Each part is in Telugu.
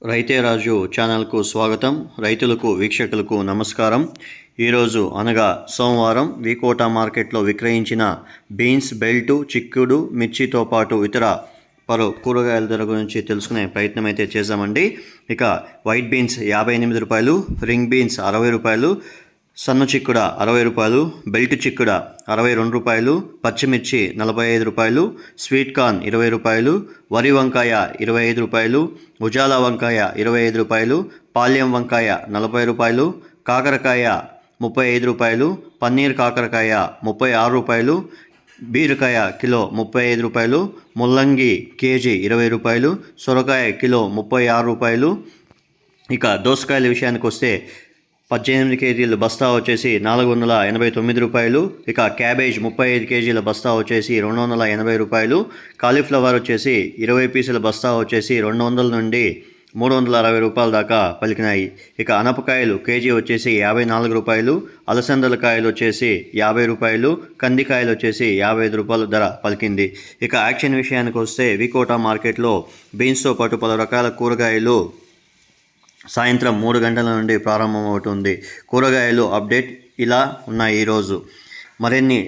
రైతే రాజు ఛానల్కు స్వాగతం. రైతులకు వీక్షకులకు నమస్కారం. ఈరోజు అనగా సోమవారం వికోట మార్కెట్లో విక్రయించిన బీన్స్, బెల్టు, చిక్కుడు, మిర్చితో పాటు ఇతర పలు కూరగాయల ధర గురించి తెలుసుకునే ప్రయత్నం అయితే చేద్దామండి. ఇక వైట్ బీన్స్ 58 రూపాయలు, రింగ్ బీన్స్ 60 రూపాయలు, సన్న చిక్కుడ 60 రూపాయలు, బెల్ట్ చిక్కుడ 62 రూపాయలు, పచ్చిమిర్చి 45 రూపాయలు, స్వీట్ కార్న్ 20 రూపాయలు, వరి వంకాయ 25 రూపాయలు, ఉజాల వంకాయ 25 రూపాయలు, పాల్యం వంకాయ 40 రూపాయలు, కాకరకాయ 35 రూపాయలు, పన్నీర్ కాకరకాయ 36 రూపాయలు, బీరకాయ కిలో 35 రూపాయలు, ముల్లంగి కేజీ 20 రూపాయలు, సొరకాయ కిలో 36 రూపాయలు. ఇక దోసకాయల విషయానికి వస్తే 18 కేజీల బస్తా వచ్చేసి 489 రూపాయలు. ఇక క్యాబేజ్ 35 కేజీల బస్తా వచ్చేసి 280 రూపాయలు. కాలీఫ్లవర్ వచ్చేసి 20 పీసుల బస్తా వచ్చేసి 200 నుండి 360 రూపాయల దాకా పలికినాయి. ఇక అనపకాయలు కేజీ వచ్చేసి 54 రూపాయలు, అలసందల కాయలు వచ్చేసి 50 రూపాయలు, కందికాయలు వచ్చేసి 55 రూపాయల ధర పలికింది. ఇక యాక్షన్ విషయానికి వస్తే వికోట మార్కెట్లో బీన్స్తో పాటు పలు రకాల కూరగాయలు సాయంత్రం 3 గంటల నుండి ప్రారంభమవుతుంది. కూరగాయలు అప్డేట్ ఇలా ఉన్నాయి ఈరోజు. మరిన్ని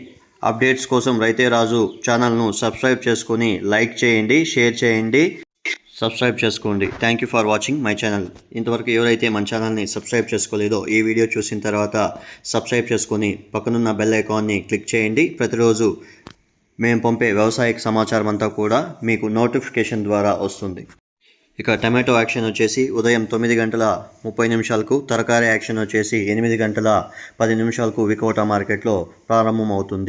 అప్డేట్స్ కోసం రైతే రాజు ఛానల్ను సబ్స్క్రైబ్ చేసుకొని లైక్ చేయండి, షేర్ చేయండి, సబ్స్క్రైబ్ చేసుకోండి. Thank you for watching my channel. ఇంతవరకు ఎవరైతే మన ఛానల్ని సబ్స్క్రైబ్ చేసుకోలేదో ఈ వీడియో చూసిన తర్వాత సబ్స్క్రైబ్ చేసుకొని పక్కనున్న బెల్ ఐకాన్ని క్లిక్ చేయండి. ప్రతిరోజు మేము పంపే వ్యవసాయక సమాచారం అంతా కూడా మీకు నోటిఫికేషన్ ద్వారా వస్తుంది. ఇక టమాటో యాక్షన్ వచ్చేసి ఉదయం 9 గంటల 30 నిమిషాలకు, తరకారీ యాక్షన్ వచ్చేసి 8 గంటల 10 నిమిషాలకు వికోట మార్కెట్లో ప్రారంభమవుతుంది.